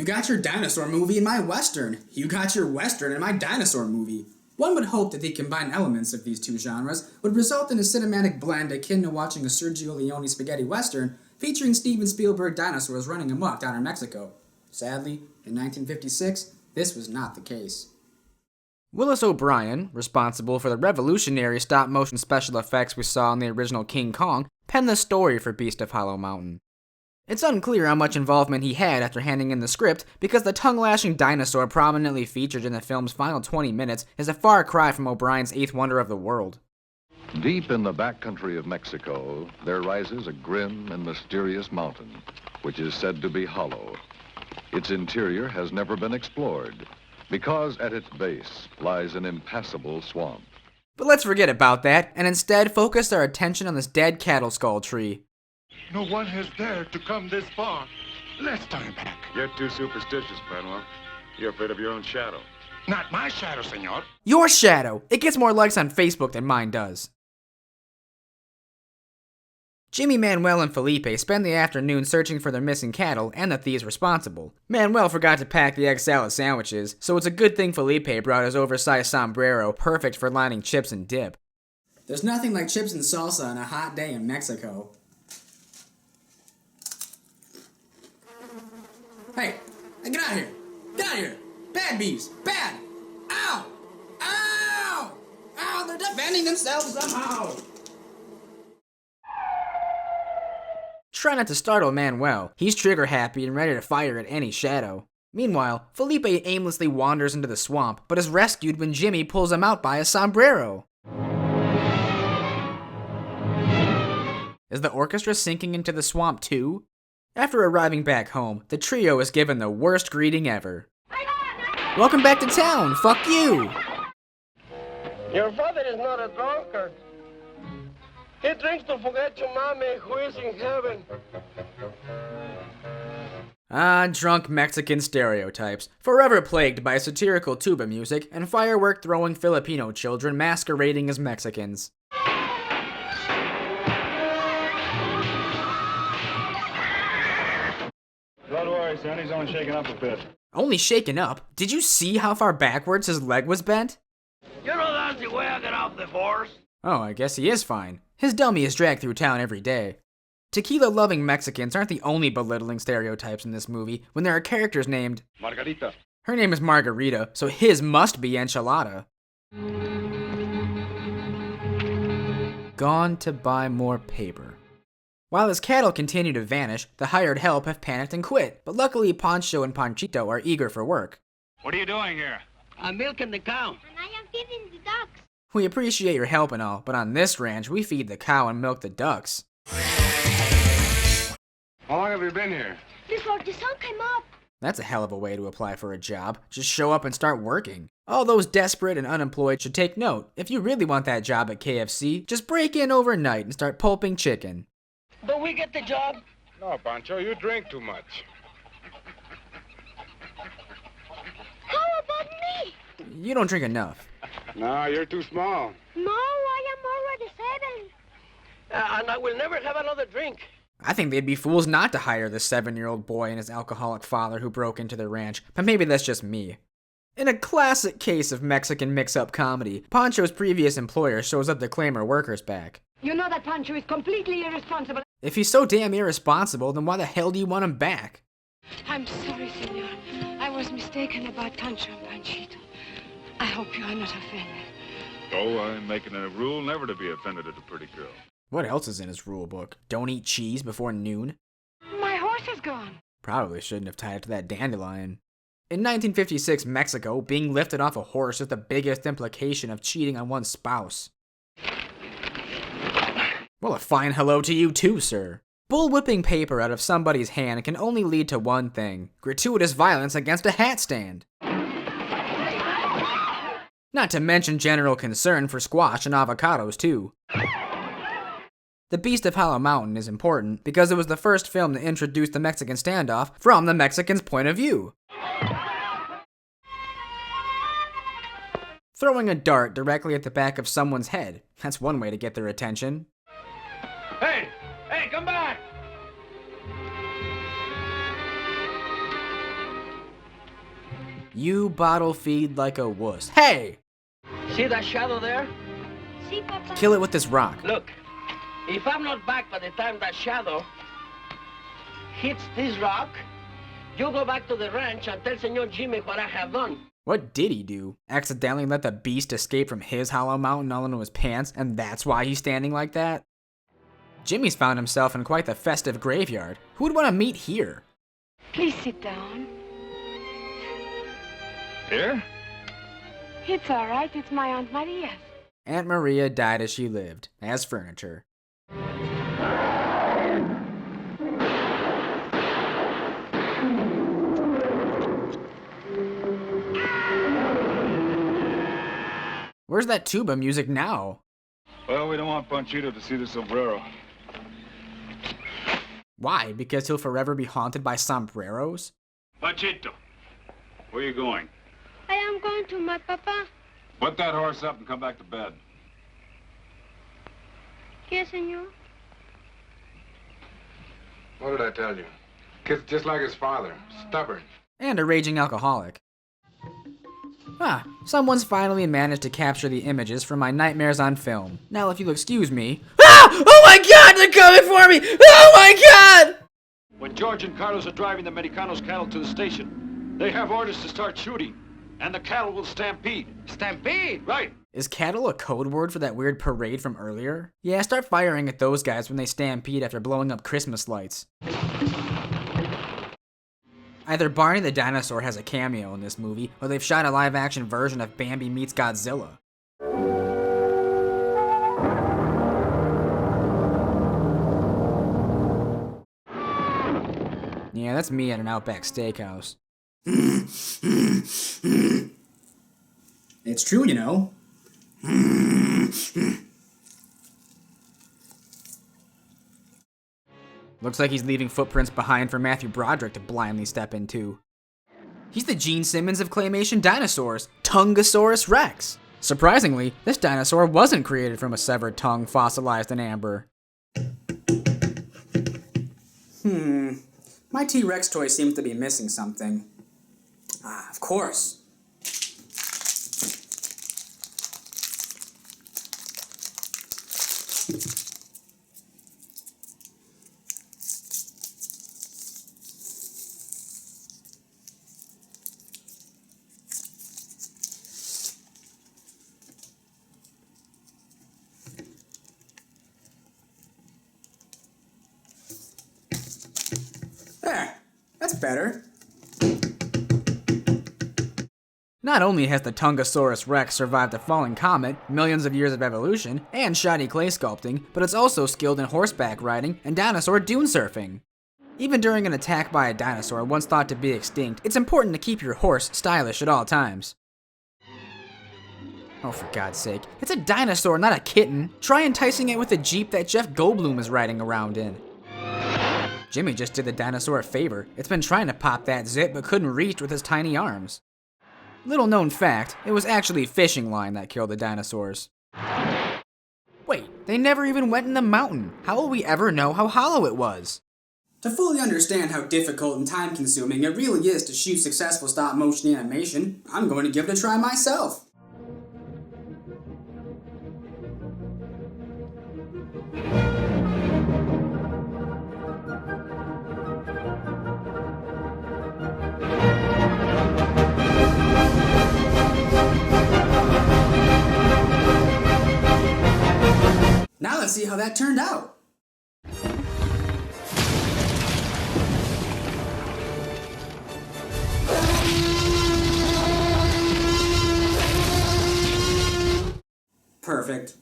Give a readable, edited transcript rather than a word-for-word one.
You got your dinosaur movie in my western. You got your western in my dinosaur movie. One would hope that the combined elements of these two genres would result in a cinematic blend akin to watching a Sergio Leone spaghetti western featuring Steven Spielberg dinosaurs running amok down in Mexico. Sadly, in 1956, this was not the case. Willis O'Brien, responsible for the revolutionary stop-motion special effects we saw in the original King Kong, penned the story for Beast of Hollow Mountain. It's unclear how much involvement he had after handing in the script, because the tongue-lashing dinosaur prominently featured in the film's final 20 minutes is a far cry from O'Brien's eighth wonder of the world. Deep in the backcountry of Mexico, there rises a grim and mysterious mountain, which is said to be hollow. Its interior has never been explored, because at its base lies an impassable swamp. But let's forget about that, and instead focus our attention on this dead cattle skull tree. No one has dared to come this far. Let's turn back. You're too superstitious, Manuel. You're afraid of your own shadow. Not my shadow, senor. Your shadow! It gets more likes on Facebook than mine does. Jimmy, Manuel, and Felipe spend the afternoon searching for their missing cattle and the thieves responsible. Manuel forgot to pack the egg salad sandwiches, so it's a good thing Felipe brought his oversized sombrero, perfect for lining chips and dip. There's nothing like chips and salsa on a hot day in Mexico. Hey, get out of here! Get out of here! Bad bees! Bad! Ow! Ow! Ow! They're defending themselves somehow! Try not to startle Manuel. He's trigger happy and ready to fire at any shadow. Meanwhile, Felipe aimlessly wanders into the swamp, but is rescued when Jimmy pulls him out by a sombrero. Is the orchestra sinking into the swamp too? After arriving back home, the trio is given the worst greeting ever. Welcome back to town, fuck you! Your father is not a drunkard. He drinks to forget your mommy who is in heaven. Ah, drunk Mexican stereotypes, forever plagued by satirical tuba music and firework-throwing Filipino children masquerading as Mexicans. Don't worry, son. He's only shaken up a bit. Only shaken up? Did you see how far backwards his leg was bent? You know that's the way I get off the force. Oh, I guess he is fine. His dummy is dragged through town every day. Tequila-loving Mexicans aren't the only belittling stereotypes in this movie when there are characters named Margarita. Her name is Margarita, so his must be Enchilada. Gone to buy more paper. While his cattle continue to vanish, the hired help have panicked and quit, but luckily Pancho and Panchito are eager for work. What are you doing here? I'm milking the cow. And I am feeding the ducks. We appreciate your help and all, but on this ranch, we feed the cow and milk the ducks. How long have you been here? Before the sun came up. That's a hell of a way to apply for a job. Just show up and start working. All those desperate and unemployed should take note. If you really want that job at KFC, just break in overnight and start pulping chicken. Don't we get the job? No, Pancho, you drink too much. How about me? You don't drink enough. No, you're too small. No, I am already 7. And I will never have another drink. I think they'd be fools not to hire the 7-year-old boy and his alcoholic father who broke into the ranch, but maybe that's just me. In a classic case of Mexican mix-up comedy, Pancho's previous employer shows up to claim her workers back. You know that Pancho is completely irresponsible. If he's so damn irresponsible, then why the hell do you want him back? I'm sorry, senor. I was mistaken about Pancho and Panchito. I hope you are not offended. Oh, I'm making a rule never to be offended at a pretty girl. What else is in his rule book? Don't eat cheese before noon? My horse is gone. Probably shouldn't have tied it to that dandelion. In 1956 Mexico, being lifted off a horse is the biggest implication of cheating on one's spouse. Well, a fine hello to you too, sir. Bullwhipping paper out of somebody's hand can only lead to one thing: gratuitous violence against a hat stand. Not to mention general concern for squash and avocados too. The Beast of Hollow Mountain is important because it was the first film to introduce the Mexican standoff from the Mexican's point of view. Throwing a dart directly at the back of someone's head, that's one way to get their attention. Hey! Hey, come back! You bottle feed like a wuss. Hey! See that shadow there? See, Papa? Kill it with this rock. Look, if I'm not back by the time that shadow hits this rock, you go back to the ranch and tell Senor Jimmy what I have done. What did he do? Accidentally let the beast escape from his hollow mountain all into his pants, and that's why he's standing like that? Jimmy's found himself in quite the festive graveyard. Who would want to meet here? Please sit down. Here? It's all right. It's my Aunt Maria's. Aunt Maria died as she lived, as furniture. Where's that tuba music now? Well, we don't want Panchito to see the sombrero. Why? Because he'll forever be haunted by sombreros? Panchito, where are you going? I am going to my papa. Put that horse up and come back to bed. Yes, senor. What did I tell you? Kid's just like his father, stubborn. And a raging alcoholic. Ah, someone's finally managed to capture the images from my nightmares on film. Now, if you'll excuse me. Ah! Oh my god, they're coming for me! Oh my god! When George and Carlos are driving the Americanos' cattle to the station, they have orders to start shooting, and the cattle will stampede. Stampede? Right. Is cattle a code word for that weird parade from earlier? Yeah, start firing at those guys when they stampede after blowing up Christmas lights. Either Barney the Dinosaur has a cameo in this movie, or they've shot a live-action version of Bambi meets Godzilla. Yeah, that's me at an Outback Steakhouse. It's true, you know. Looks like he's leaving footprints behind for Matthew Broderick to blindly step into. He's the Gene Simmons of claymation dinosaurs, Tungosaurus rex. Surprisingly, this dinosaur wasn't created from a severed tongue fossilized in amber. My T-Rex toy seems to be missing something. Ah, of course. There, that's better. Not only has the Tungosaurus rex survived a falling comet, millions of years of evolution, and shoddy clay sculpting, but it's also skilled in horseback riding and dinosaur dune surfing. Even during an attack by a dinosaur once thought to be extinct, it's important to keep your horse stylish at all times. Oh, for God's sake, it's a dinosaur, not a kitten. Try enticing it with a Jeep that Jeff Goldblum is riding around in. Jimmy just did the dinosaur a favor. It's been trying to pop that zip but couldn't reach with his tiny arms. Little known fact, it was actually fishing line that killed the dinosaurs. Wait, they never even went in the mountain. How will we ever know how hollow it was? To fully understand how difficult and time-consuming it really is to shoot successful stop-motion animation, I'm going to give it a try myself. Now let's see how that turned out. Perfect.